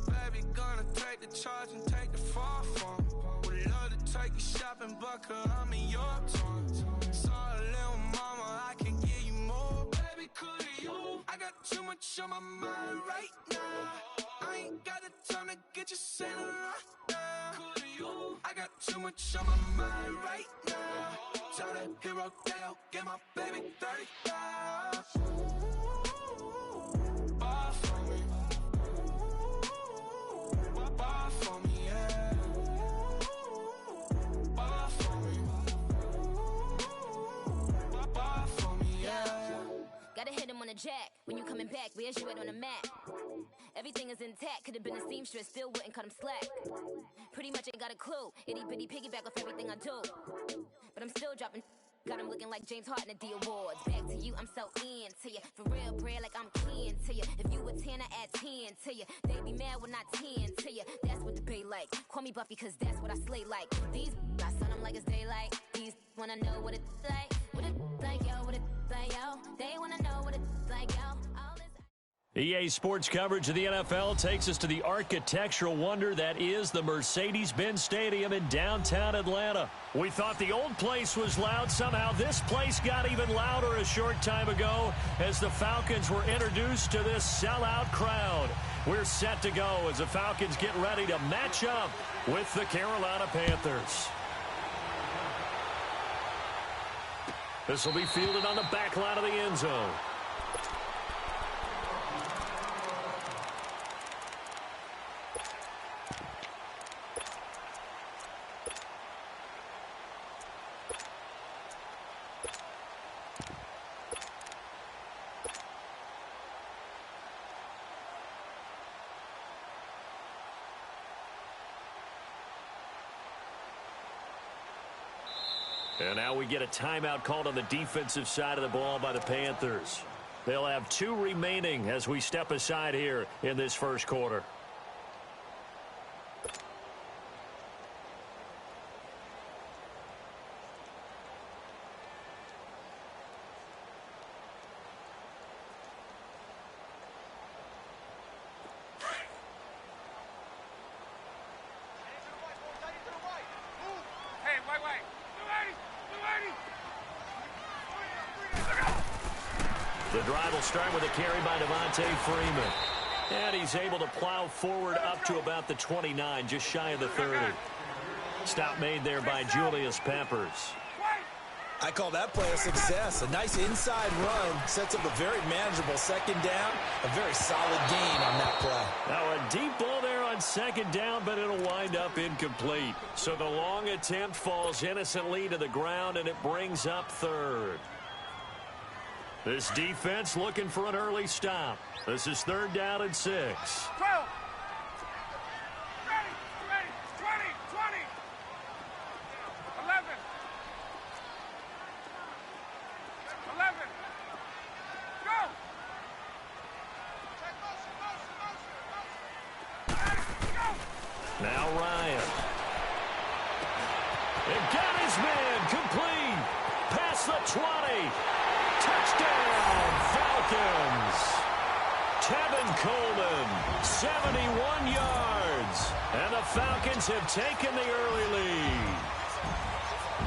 Baby, gonna take the charge and take the fall from me. Would love to take you shopping, but I'm in your tones. Sorry, little mama, I can give you more. Baby, could you? I got too much on my mind right now. I ain't got the time to get you sitting right now. Could you? I got too much on my mind right now. Tell that hero Dale, get my baby 30,000. Bar for me. Bar for me, yeah. Bar for me. Bar for me, yeah. Gotta hit him on the jack. When you coming back, where's you at on the map? Everything is intact. Could've been a seamstress, still wouldn't cut him slack. Pretty much ain't got a clue. Itty bitty piggyback off everything I do. But I'm still dropping. Got him looking like James Harden at the awards. Back to you, I'm so into you. For real, bread, like I'm keen to you. If you a 10, I add 10 to you. They be mad when I 10 to you. That's what the bay like. Call me Buffy, cause that's what I slay like. These, I son them like it's daylight. These wanna know what it's like. What it's like, yo, what it's like, yo. They wanna know what it's like, yo. EA Sports coverage of the NFL takes us to the architectural wonder that is the Mercedes-Benz Stadium in downtown Atlanta. We thought the old place was loud. Somehow this place got even louder a short time ago as the Falcons were introduced to this sellout crowd. We're set to go as the Falcons get ready to match up with the Carolina Panthers. This will be fielded on the back line of the end zone. And now we get a timeout called on the defensive side of the ball by the Panthers. They'll have 2 remaining as we step aside here in this first quarter. The drive will start with a carry by Devontae Freeman. And he's able to plow forward up to about the 29, just shy of the 30. Stop made there by Julius Peppers. I call that play a success. A nice inside run sets up a very manageable second down. A very solid gain on that play. Now a deep ball there on second down, but it'll wind up incomplete. So the long attempt falls innocently to the ground, and it brings up third. This defense looking for an early stop. This is 3rd down and 6. 12. Ready, 20, 20. 11. 11. Go. Now Ryan. And got his man complete. Past the 20. Touchdown, Falcons. Tevin Coleman, 71 yards. And the Falcons have taken the early lead.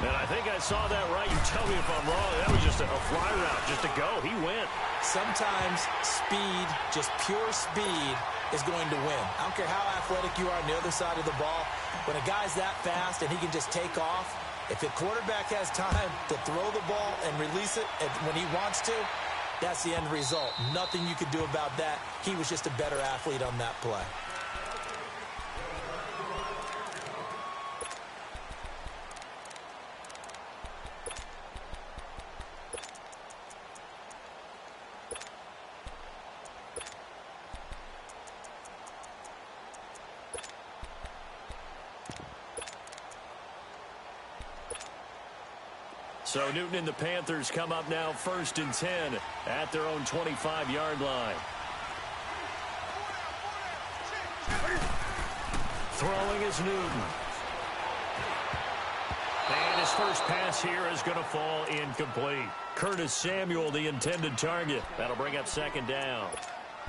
And I think I saw that right. You tell me if I'm wrong. That was just a fly route, just to go. He went. Sometimes speed, just pure speed, is going to win. I don't care how athletic you are on the other side of the ball. When a guy's that fast and he can just take off, if the quarterback has time to throw the ball and release it when he wants to, that's the end result. Nothing you could do about that. He was just a better athlete on that play. So Newton and the Panthers come up now 1st and 10 at their own 25-yard line. Throwing is Newton. And his first pass here is going to fall incomplete. Curtis Samuel, the intended target. That'll bring up second down.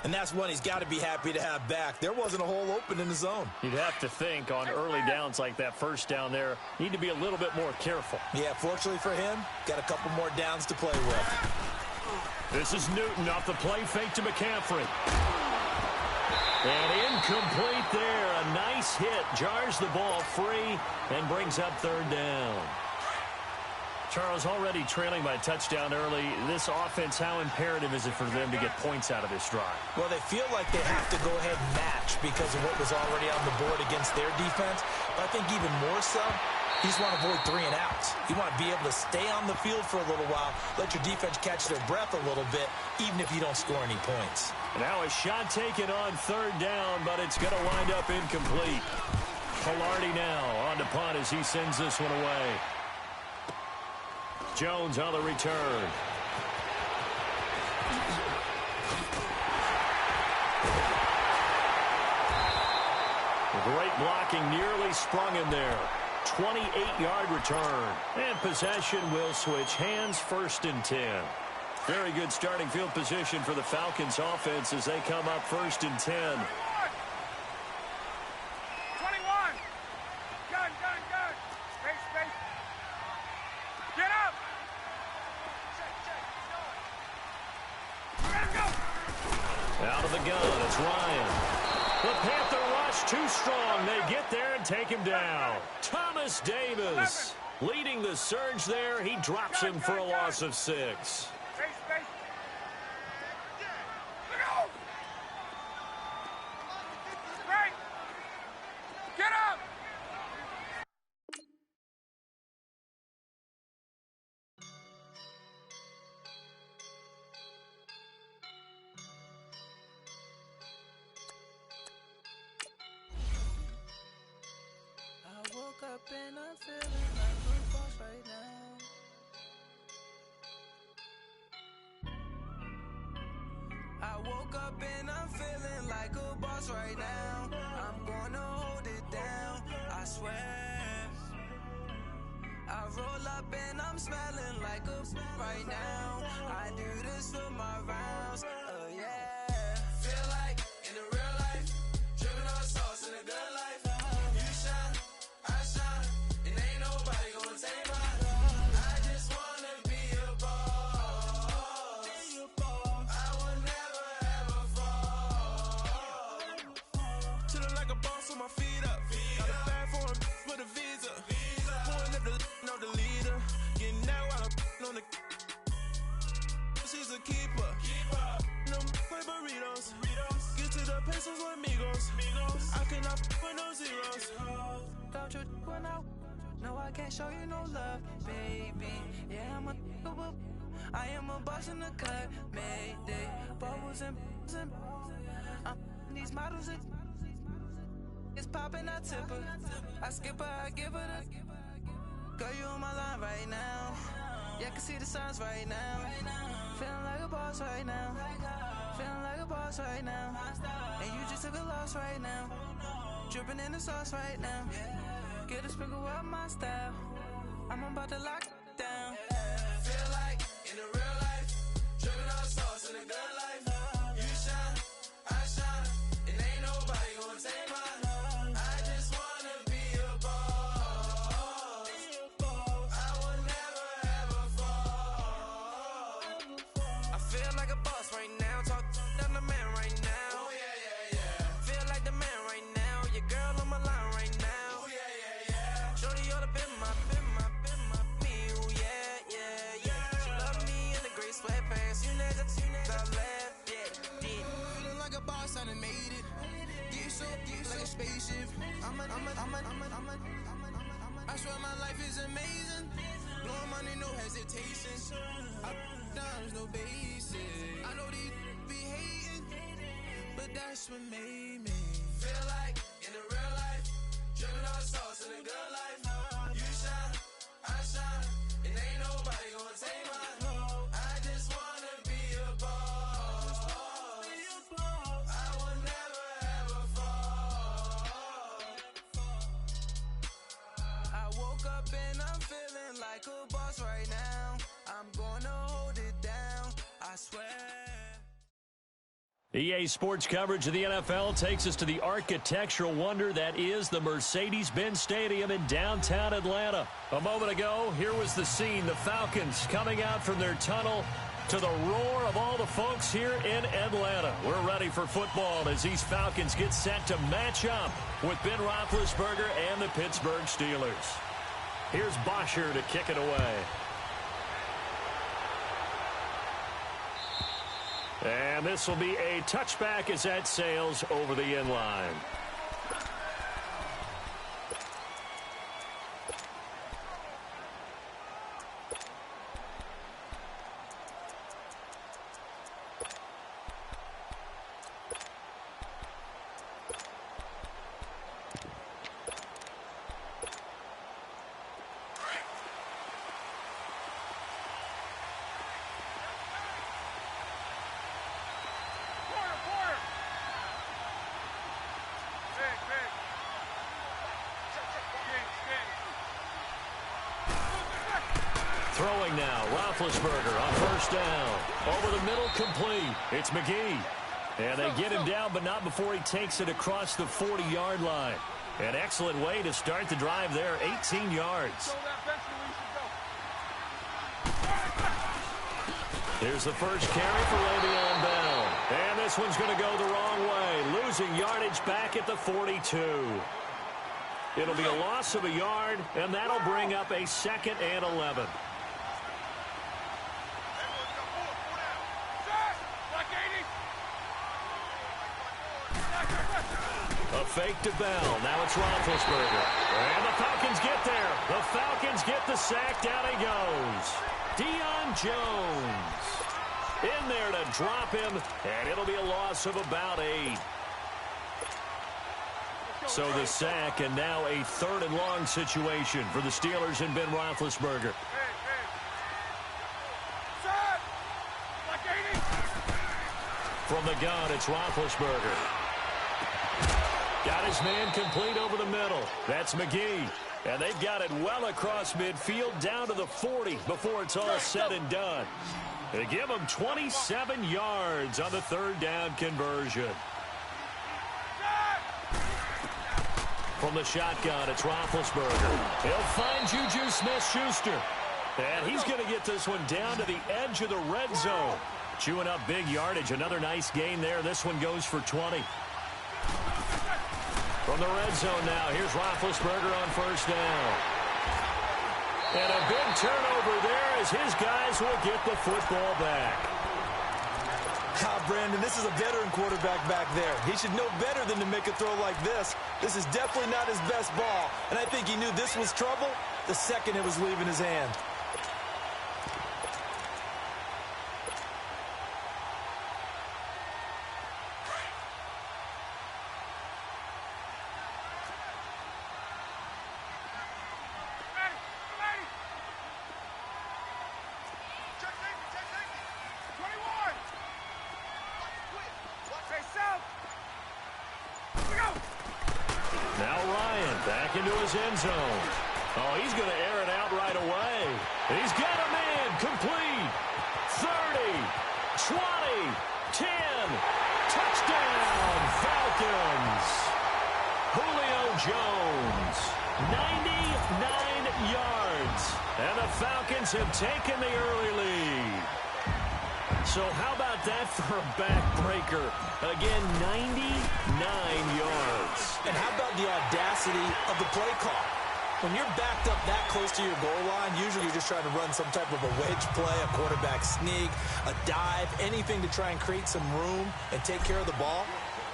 And that's one he's got to be happy to have back. There wasn't a hole open in the zone. You'd have to think on early downs like that first down there, need to be a little bit more careful. Yeah, fortunately for him, got a couple more downs to play with. This is Newton off the play fake to McCaffrey. And incomplete there. A nice hit. Jars the ball free and brings up third down. Charles, already trailing by a touchdown early. This offense, how imperative is it for them to get points out of this drive? Well, they feel like they have to go ahead and match because of what was already on the board against their defense. But I think even more so, you just want to avoid 3 and outs. You want to be able to stay on the field for a little while, let your defense catch their breath a little bit, even if you don't score any points. Now a shot taken on third down, but it's going to wind up incomplete. Pilardi now on to punt as he sends this one away. Jones on the return. Great blocking, nearly sprung him there. 28-yard return. And possession will switch hands, 1st and 10. Very good starting field position for the Falcons offense as they come up 1st and 10. 21. Gun. Space. Get up. Check. Go. Out of the gun, it's Ryan. The Panther rush too strong. They get there and take him down. Thomas Davis leading the surge there. He drops him for a loss of 6. Space. Look out. Right. Get up. I woke up and I'm feeling like a boss right now. I woke up and I'm feeling like a boss right now. I'm gonna hold it down, I swear. I roll up and I'm smelling like a right now. I do this for my rounds, yeah. Feel like in the real life, dripping on sauce in a good life. You shine, I shine, and ain't nobody gonna take mine. I just wanna be a boss. I would never ever fall. Chillin' like a boss with my feet up. Got a bag for him with a visa. Pulling up the leader. Getting out while I'm on the. She's a keeper. No play burritos. Get to the pesos with amigos. I cannot with no zeros. Don't you run out? No, I can't show you no love, baby. Yeah, I am a boss in the cut. Mayday. Bubbles and these models. It's popping, I tip her. I skip her, I give her the. Girl, you on my line right now. Yeah, I can see the signs right now. Feeling like a boss right now. Feeling like a boss right now. And you just took a loss right now. Dripping in the sauce right now. Get a sprinkle up my style. I'm about to lock it down. Feel like in the real life, dripping on sauce in a good life. You shine, I shine, and ain't nobody gonna take mine. I just wanna be a boss. I would never ever fall. I feel like a boss right now. Talk to the man right now. Oh yeah. Feel like the man right now. Your girl on my line right now. Oh yeah. Shorty ought to been my me. Oh yeah. She love me in the gray sweatpants. You never left. Yeah. Feeling like a boss, I done made it. Get so like a spaceship. I swear my life is amazing. Blowing money, no hesitation. There's no basic. I know these be hating, but that's what made me feel like in the real life, dripping on sauce in a good life. You shine, I shine, and ain't nobody gonna take mine. I just wanna be a boss. I would never ever fall. swear. EA Sports coverage of the NFL takes us to the architectural wonder that is the Mercedes-Benz Stadium in downtown Atlanta. A moment ago, here was the scene. The Falcons coming out from their tunnel to the roar of all the folks here in Atlanta. We're ready for football as these Falcons get set to match up with Ben Roethlisberger and the Pittsburgh Steelers. Here's Bosher to kick it away. And this will be a touchback as that sails over the end line. Throwing now, Roethlisberger on first down. Over the middle, complete. It's McGee. And they get him down, but not before he takes it across the 40-yard line. An excellent way to start the drive there, 18 yards. Here's the first carry for Le'Veon Bell. And this one's going to go the wrong way, losing yardage back at the 42. It'll be a loss of a yard, and that'll bring up a 2nd and 11. A fake to Bell. Now it's Roethlisberger. And the Falcons get there. The Falcons get the sack. Down he goes. Deion Jones in there to drop him, and it'll be a loss of about 8. So the sack, and now a 3rd and long situation for the Steelers and Ben Roethlisberger. From the gun, it's Roethlisberger. Got his man complete over the middle. That's McGee. And they've got it well across midfield down to the 40 before it's all said and done. They give him 27 yards on the 3rd down conversion. From the shotgun, it's Roethlisberger. He'll find Juju Smith-Schuster. And he's going to get this one down to the edge of the red zone. Chewing up big yardage. Another nice gain there. This one goes for 20. From the red zone now, here's Roethlisberger on first down. And a big turnover there as his guys will get the football back. Brandon, this is a veteran quarterback back there. He should know better than to make a throw like this. This is definitely not his best ball. And I think he knew this was trouble the second it was leaving his hand. End zone. Oh, he's going to air it out right away. He's got a man complete. 30, 20, 10. Touchdown, Falcons. Julio Jones, 99 yards. And the Falcons have taken the early lead. So how about that for a backbreaker? Again, 99 yards. And how about the audacity of the play call? When you're backed up that close to your goal line, usually you're just trying to run some type of a wedge play, a quarterback sneak, a dive, anything to try and create some room and take care of the ball.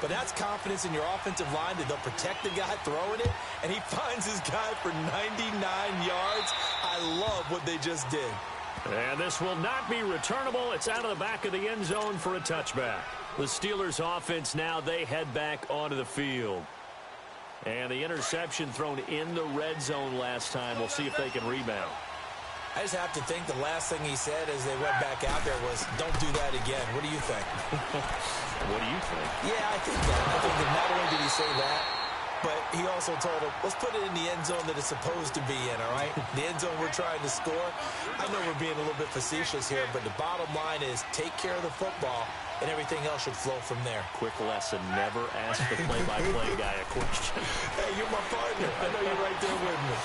But that's confidence in your offensive line that they'll protect the guy throwing it, and he finds his guy for 99 yards. I love what they just did. And this will not be returnable. It's out of the back of the end zone for a touchback. The Steelers offense now, they head back onto the field. And the interception thrown in the red zone last time. We'll see if they can rebound. I just have to think the last thing he said as they went back out there was, don't do that again. What do you think? What do you think? Yeah, I think that. I think that not only did he say that, but he also told him, let's put it in the end zone that it's supposed to be in, all right? The end zone we're trying to score. I know we're being a little bit facetious here, but the bottom line is take care of the football, and everything else should flow from there. Quick lesson, never ask the play-by-play guy a question. Hey, you're my partner. I know you're right there with me.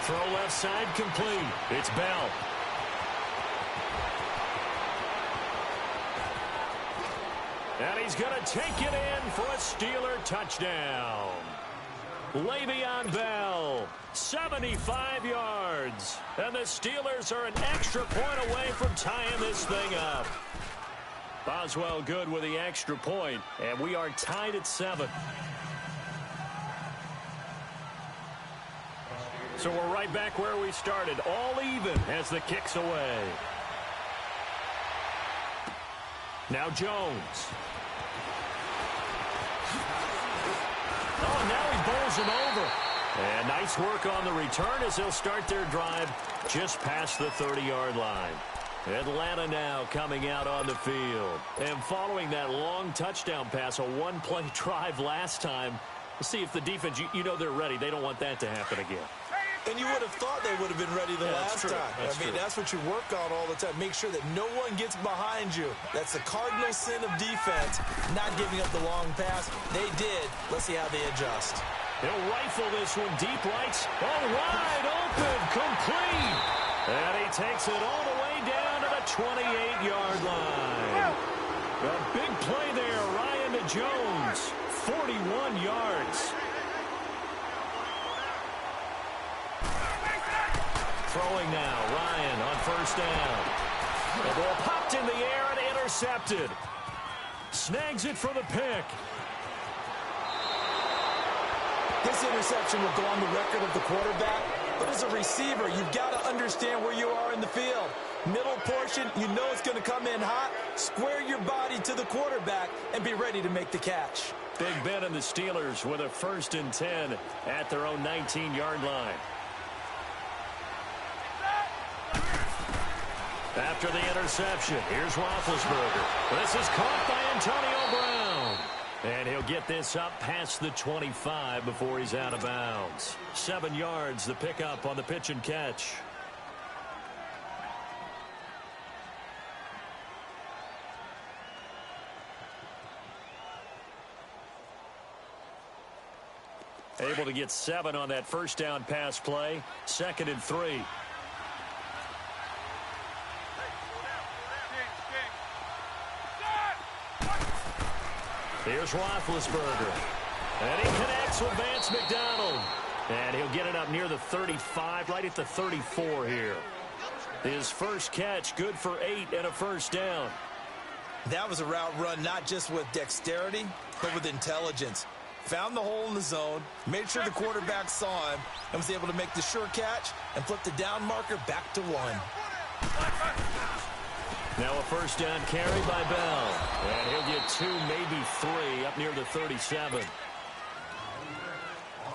Throw left side complete. It's Bell. And he's going to take it in for a Steeler touchdown. Le'Veon Bell, 75 yards. And the Steelers are an extra point away from tying this thing up. Boswell good with the extra point, and we are tied at 7. So we're right back where we started, all even as the kick's away. Now Jones. Oh, and now he bowls him over. And nice work on the return as they'll start their drive just past the 30-yard line. Atlanta now coming out on the field. And following that long touchdown pass, a one-play drive last time, let's see if the defense, you know they're ready. They don't want that to happen again. And you would have thought they would have been ready the last time. That's what you work on all the time. Make sure that no one gets behind you. That's the cardinal sin of defense, not giving up the long pass. They did. Let's see how they adjust. He'll rifle this one deep right. Oh, wide open, complete. And he takes it all the way down to the 28-yard line. A big play there, Ryan to Jones, 41 yards. Throwing now, Ryan on first down. The ball popped in the air and intercepted. Snags it for the pick. This interception will go on the record of the quarterback, but as a receiver, you've got to understand where you are in the field. Middle portion, you know it's going to come in hot. Square your body to the quarterback and be ready to make the catch. Big Ben and the Steelers with a 1st and 10 at their own 19-yard line. After the interception, here's Roethlisberger. This is caught by Antonio Brown. And he'll get this up past the 25 before he's out of bounds. 7 yards, the pickup on the pitch and catch. Able to get 7 on that first down pass play. 2nd and 3. Here's Roethlisberger. And he connects with Vance McDonald. And he'll get it up near the 35, right at the 34 here. His first catch, good for 8 and a first down. That was a route run not just with dexterity, but with intelligence. Found the hole in the zone, made sure the quarterback saw him, and was able to make the sure catch and flip the down marker back to 1. Now a first down carry by Bell. And he'll get 2, maybe 3, up near the 37.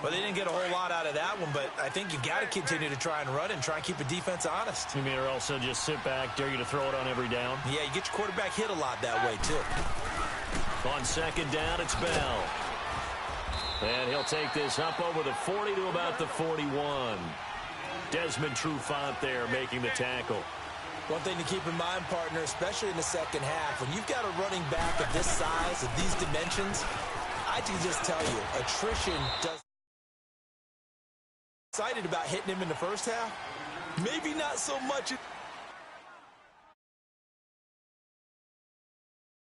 Well, they didn't get a whole lot out of that one, but I think you've got to continue to try and run and try and keep the defense honest. You mean or also just sit back, dare you to throw it on every down? Yeah, you get your quarterback hit a lot that way, too. On 2nd down, it's Bell. And he'll take this up over the 40 to about the 41. Desmond Trufant there making the tackle. One thing to keep in mind, partner, especially in the second half, when you've got a running back of this size, of these dimensions, I can just tell you, attrition does. Excited about hitting him in the first half? Maybe not so much.